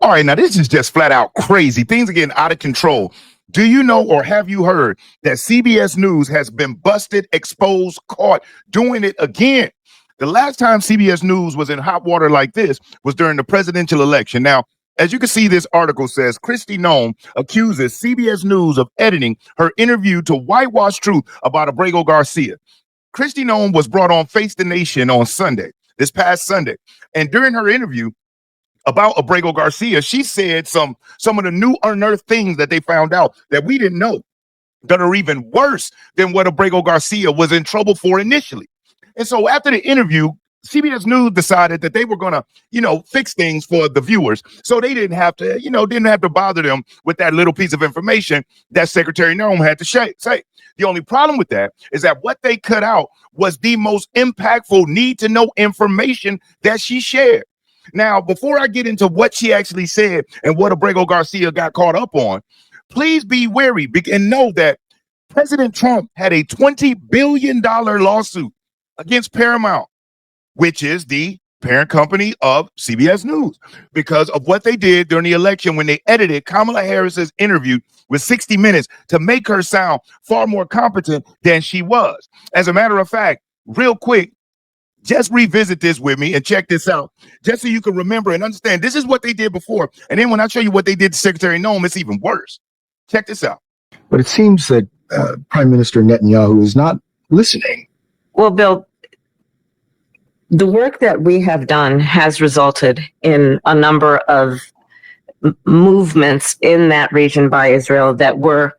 All right, now this is just flat out crazy. Things are getting out of control. Do you know or have you heard that CBS News has been busted, exposed, caught doing it again? The last time CBS News was in hot water like this was during the presidential election. Now, as you can see, this article says Kristi Noem accuses CBS News of editing her interview to whitewash truth about Abrego Garcia. Kristi Noem was brought on Face the Nation on Sunday, this past Sunday. And during her interview about Abrego Garcia, she said some of the new unearthed things that they found out that we didn't know that are even worse than what Abrego Garcia was in trouble for initially. And so after the interview, CBS News decided that they were going to, fix things for the viewers. So they didn't have to bother them with that little piece of information that Secretary Noem had to say. The only problem with that is that what they cut out was the most impactful need to know information that she shared. Now, before I get into what she actually said and what Abrego Garcia got caught up on, please be wary and know that President Trump had a $20 billion lawsuit against Paramount, which is the parent company of CBS News, because of what they did during the election when they edited Kamala Harris's interview with 60 Minutes to make her sound far more competent than she was. As a matter of fact, real quick, just revisit this with me and check this out, just so you can remember and understand this is what they did before. And then when I show you what they did to Secretary Noem, it's even worse. Check this out. But it seems that Prime Minister Netanyahu is not listening. Well, Bill, the work that we have done has resulted in a number of movements in that region by Israel that were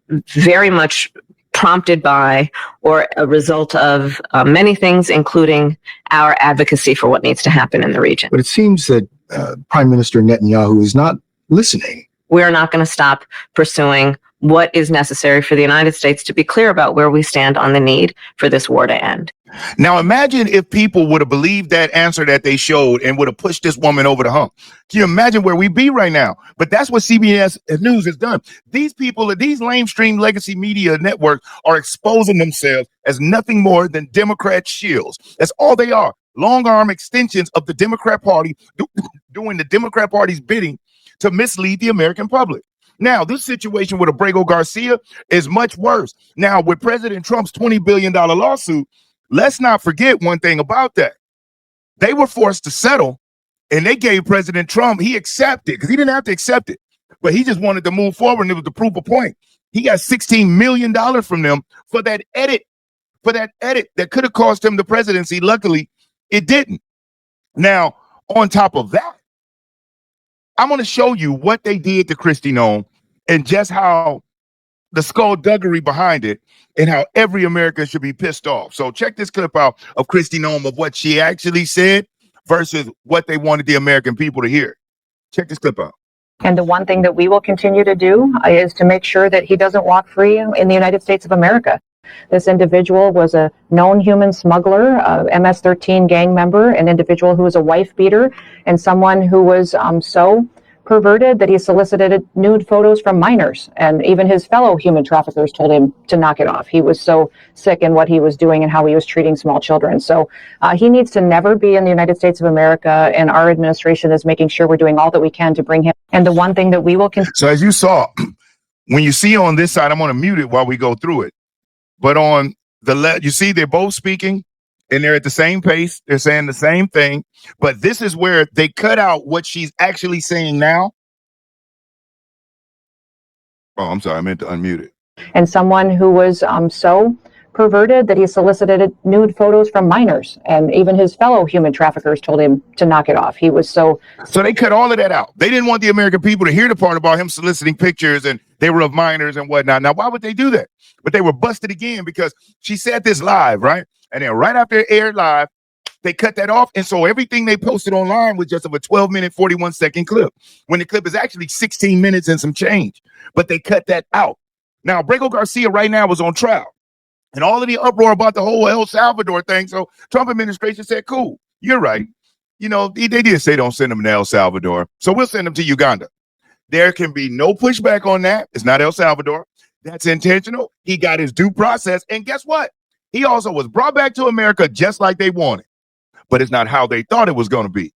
very much prompted by or a result of many things, including our advocacy for what needs to happen in the region. But it seems that Prime Minister Netanyahu is not listening. We're not going to stop pursuing what is necessary for the United States to be clear about where we stand on the need for this war to end. Now, imagine if people would have believed that answer that they showed and would have pushed this woman over the hump. Can you imagine where we'd be right now? But that's what CBS News has done. These people, these lamestream legacy media networks are exposing themselves as nothing more than Democrat shills. That's all they are. Long arm extensions of the Democrat Party doing the Democrat Party's bidding to mislead the American public. Now, this situation with Abrego Garcia is much worse. Now, with President Trump's $20 billion lawsuit, let's not forget one thing about that. They were forced to settle, and they gave President Trump, he accepted, because he didn't have to accept it, but he just wanted to move forward, and it was to prove a point. He got $16 million from them for that edit that could have cost him the presidency. Luckily, it didn't. Now, on top of that, I'm going to show you what they did to Kristi Noem and just how the skullduggery behind it and how every American should be pissed off. So check this clip out of Kristi Noem of what she actually said versus what they wanted the American people to hear. Check this clip out. And the one thing that we will continue to do is to make sure that he doesn't walk free in the United States of America. This individual was a known human smuggler, MS-13 gang member, an individual who was a wife beater, and someone who was so perverted that he solicited nude photos from minors. And even his fellow human traffickers told him to knock it off. He was so sick in what he was doing and how he was treating small children. So he needs to never be in the United States of America, and our administration is making sure we're doing all that we can to bring him. And the one thing that we will continue. So as you saw, when you see on this side, I'm going to mute it while we go through it. But on the left, you see they're both speaking and they're at the same pace. They're saying the same thing. But this is where they cut out what she's actually saying now. Oh, I'm sorry. I meant to unmute it. And someone who was so perverted that he solicited nude photos from minors. And even his fellow human traffickers told him to knock it off. He was so they cut all of that out. They didn't want the American people to hear the part about him soliciting pictures and they were of minors and whatnot. Now, why would they do that? But they were busted again because she said this live, right? And then right after it aired live, they cut that off. And so everything they posted online was just of a 12-minute, 41-second clip, when the clip is actually 16 minutes and some change. But they cut that out. Now, Abrego Garcia right now is on trial. And all of the uproar about the whole El Salvador thing. So Trump administration said, cool, you're right. You know, they did say don't send them to El Salvador. So we'll send them to Uganda. There can be no pushback on that. It's not El Salvador. That's intentional. He got his due process. And guess what? He also was brought back to America just like they wanted. But it's not how they thought it was going to be.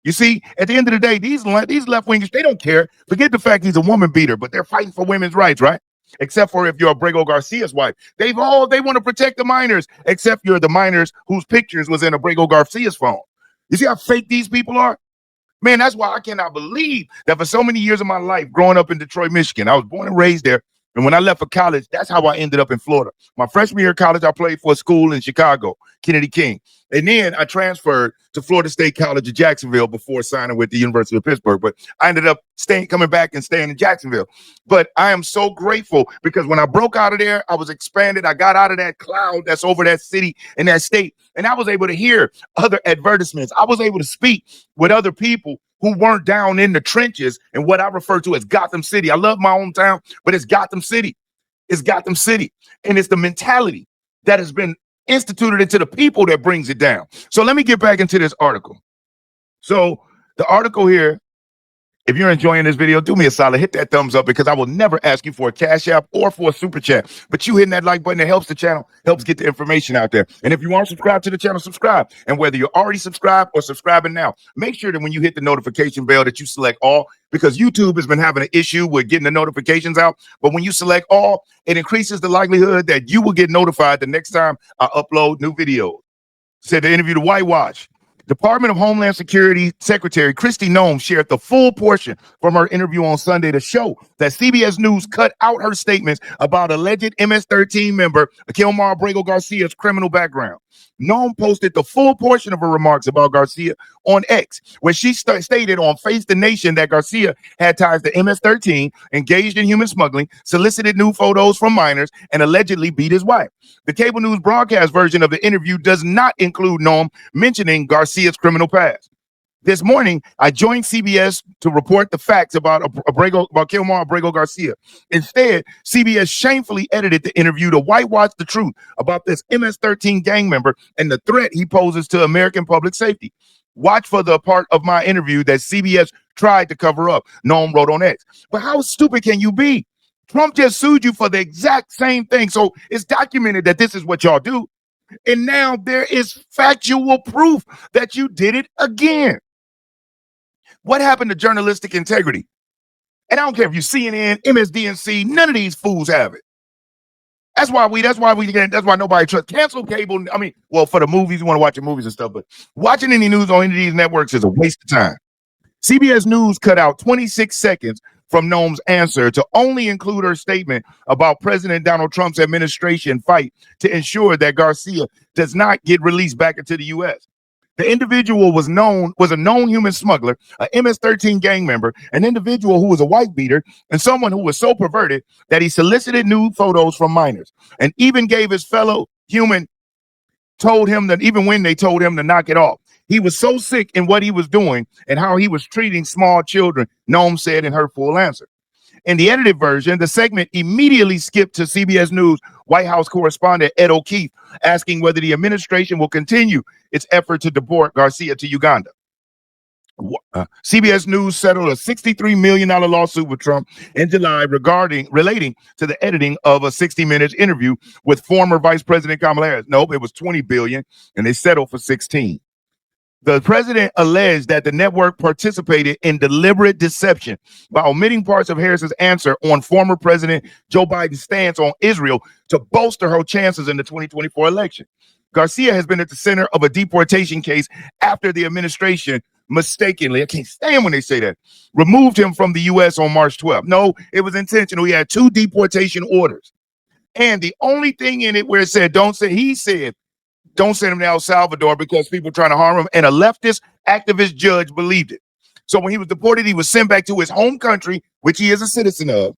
You see, at the end of the day, these left wingers, they don't care. Forget the fact he's a woman beater, but they're fighting for women's rights, right? Except for if you're Abrego Garcia's wife. They want to protect the minors, except you're the minors whose pictures was in Abrego Garcia's phone. You see how fake these people are? Man, that's why I cannot believe that for so many years of my life growing up in Detroit, Michigan, I was born and raised there. And when I left for college, that's how I ended up in Florida. My freshman year of college, I played for a school in Chicago, Kennedy King. And then I transferred to Florida State College of Jacksonville before signing with the University of Pittsburgh. But I ended up coming back and staying in Jacksonville. But I am so grateful because when I broke out of there, I was expanded. I got out of that cloud that's over that city and that state. And I was able to hear other advertisements. I was able to speak with other people who weren't down in the trenches and what I refer to as Gotham City. I love my hometown, but it's Gotham City. It's Gotham City. And it's the mentality that has been instituted into the people that brings it down. So let me get back into this article. So the article here, if you're enjoying this video, do me a solid, hit that thumbs up because I will never ask you for a cash app or for a super chat. But you hitting that like button, it helps the channel, helps get the information out there. And if you aren't subscribed to the channel, subscribe. And whether you're already subscribed or subscribing now, make sure that when you hit the notification bell that you select all, because YouTube has been having an issue with getting the notifications out. But when you select all, it increases the likelihood that you will get notified the next time I upload new videos. Said the interview to Whitewash. Department of Homeland Security Secretary Kristi Noem shared the full portion from her interview on Sunday to show that CBS News cut out her statements about alleged MS-13 member Kilmar Abrego Garcia's criminal background. Noem posted the full portion of her remarks about Garcia on X, where she stated on Face the Nation that Garcia had ties to MS-13, engaged in human smuggling, solicited nude photos from minors, and allegedly beat his wife. The cable news broadcast version of the interview does not include Noem mentioning Garcia's criminal past. This morning, I joined CBS to report the facts about Kilmar Abrego Garcia. Instead, CBS shamefully edited the interview to whitewash the truth about this MS-13 gang member and the threat he poses to American public safety. Watch for the part of my interview that CBS tried to cover up, Noem wrote on X. But how stupid can you be? Trump just sued you for the exact same thing. So it's documented that this is what y'all do. And now there is factual proof that you did it again. What happened to journalistic integrity? And I don't care if you CNN, MSDNC, none of these fools have it. That's why nobody trusts cancel cable. I mean, well, for the movies, you want to watch your movies and stuff, but watching any news on any of these networks is a waste of time. CBS News cut out 26 seconds from Noem's answer to only include her statement about President Donald Trump's administration fight to ensure that Garcia does not get released back into the U.S. The individual was a known human smuggler, a MS-13 gang member, an individual who was a wife beater, and someone who was so perverted that he solicited nude photos from minors, and even gave his fellow human, told him that even when they told him to knock it off. He was so sick in what he was doing and how he was treating small children, Noem said in her full answer. In the edited version, the segment immediately skipped to CBS News White House correspondent Ed O'Keefe asking whether the administration will continue its effort to deport Garcia to Uganda. CBS News settled a $63 million lawsuit with Trump in July relating to the editing of a 60 Minutes interview with former Vice President Kamala Harris. Nope, it was $20 billion, and they settled for 16. The president alleged that the network participated in deliberate deception by omitting parts of Harris's answer on former President Joe Biden's stance on Israel to bolster her chances in the 2024 election. Garcia has been at the center of a deportation case after the administration mistakenly, I can't stand when they say that, removed him from the U.S. on March 12th. No, it was intentional. He had 2 deportation orders. And the only thing in it where it said, he said, don't send him to El Salvador because people are trying to harm him. And a leftist activist judge believed it. So when he was deported, he was sent back to his home country, which he is a citizen of.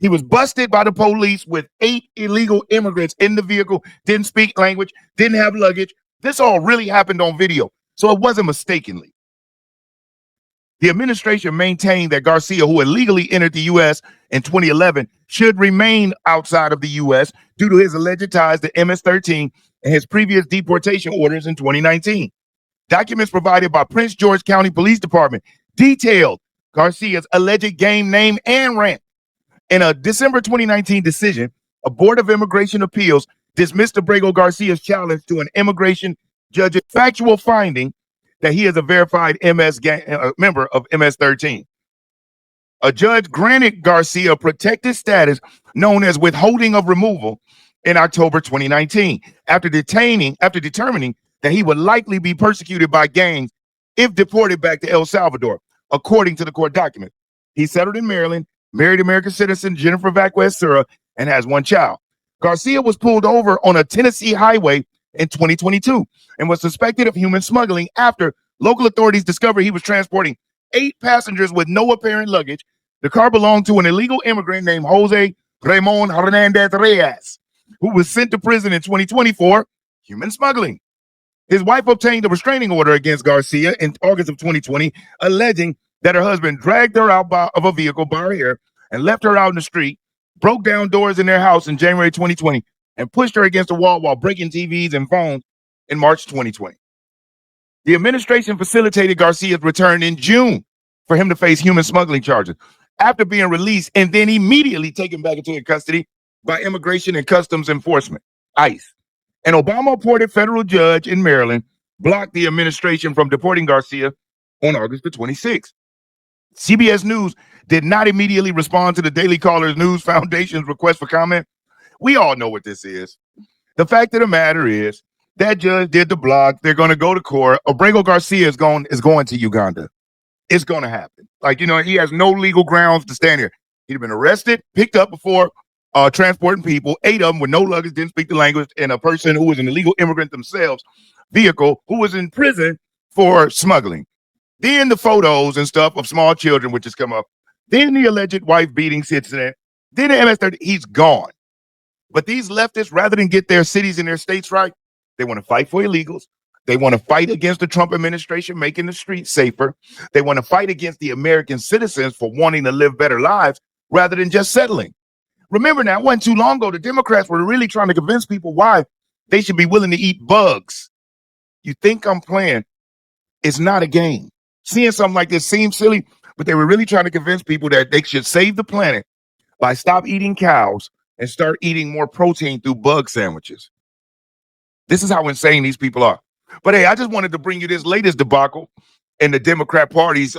He was busted by the police with 8 illegal immigrants in the vehicle, didn't speak language, didn't have luggage. This all really happened on video. So it wasn't mistakenly. The administration maintained that Garcia, who illegally entered the U.S. in 2011, should remain outside of the U.S. due to his alleged ties to MS-13 and his previous deportation orders in 2019. Documents provided by Prince George County Police Department detailed Garcia's alleged gang name and rank. In a December 2019 decision, a Board of Immigration Appeals dismissed Abrego Garcia's challenge to an immigration judge's factual finding that he is a verified member of MS-13. A judge granted Garcia protected status known as withholding of removal in October 2019 after determining that he would likely be persecuted by gangs if deported back to El Salvador, according to the court document. He settled in Maryland, married American citizen Jennifer Vasquez-Sura, and has one child. Garcia was pulled over on a Tennessee highway in 2022 and was suspected of human smuggling after local authorities discovered he was transporting 8 passengers with no apparent luggage. The car belonged to an illegal immigrant named Jose Ramon Hernandez Reyes, who was sent to prison in 2020 for human smuggling. His wife obtained a restraining order against Garcia in August of 2020, alleging that her husband dragged her out of a vehicle by her hair and left her out in the street, broke down doors in their house in January 2020, and pushed her against a wall while breaking TVs and phones in March 2020. The administration facilitated Garcia's return in June for him to face human smuggling charges after being released and then immediately taken back into custody by Immigration and Customs Enforcement, ICE. An Obama-appointed federal judge in Maryland blocked the administration from deporting Garcia on August the 26th. CBS News did not immediately respond to the Daily Caller's News Foundation's request for comment. We all know what this is. The fact of the matter is that judge did the block. They're going to go to court. Obrego Garcia is going to Uganda. It's going to happen. Like, he has no legal grounds to stand here. He'd have been arrested, picked up before transporting people, 8 of them with no luggage, didn't speak the language, and a person who was an illegal immigrant themselves, vehicle, who was in prison for smuggling. Then the photos and stuff of small children, which has come up. Then the alleged wife beating incident. Then the MS-13. He's gone. But these leftists, rather than get their cities and their states right, they want to fight for illegals. They want to fight against the Trump administration, making the streets safer. They want to fight against the American citizens for wanting to live better lives rather than just settling. Remember now, it wasn't too long ago, the Democrats were really trying to convince people why they should be willing to eat bugs. You think I'm playing? It's not a game. Seeing something like this seems silly, but they were really trying to convince people that they should save the planet by stop eating cows and start eating more protein through bug sandwiches. This is how insane these people are. But hey, I just wanted to bring you this latest debacle in the Democrat Party's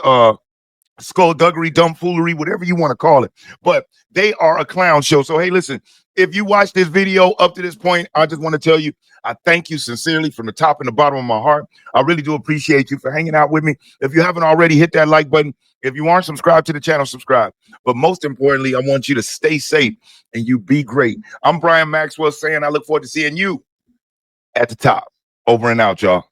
skullduggery, dumbfoolery, whatever you want to call it. But they are a clown show. So hey, listen, if you watched this video up to this point, I just want to tell you, I thank you sincerely from the top and the bottom of my heart. I really do appreciate you for hanging out with me. If you haven't already, hit that like button. If you aren't subscribed to the channel, subscribe. But most importantly, I want you to stay safe and you be great. I'm Brian Maxwell saying I look forward to seeing you at the top. Over and out, y'all.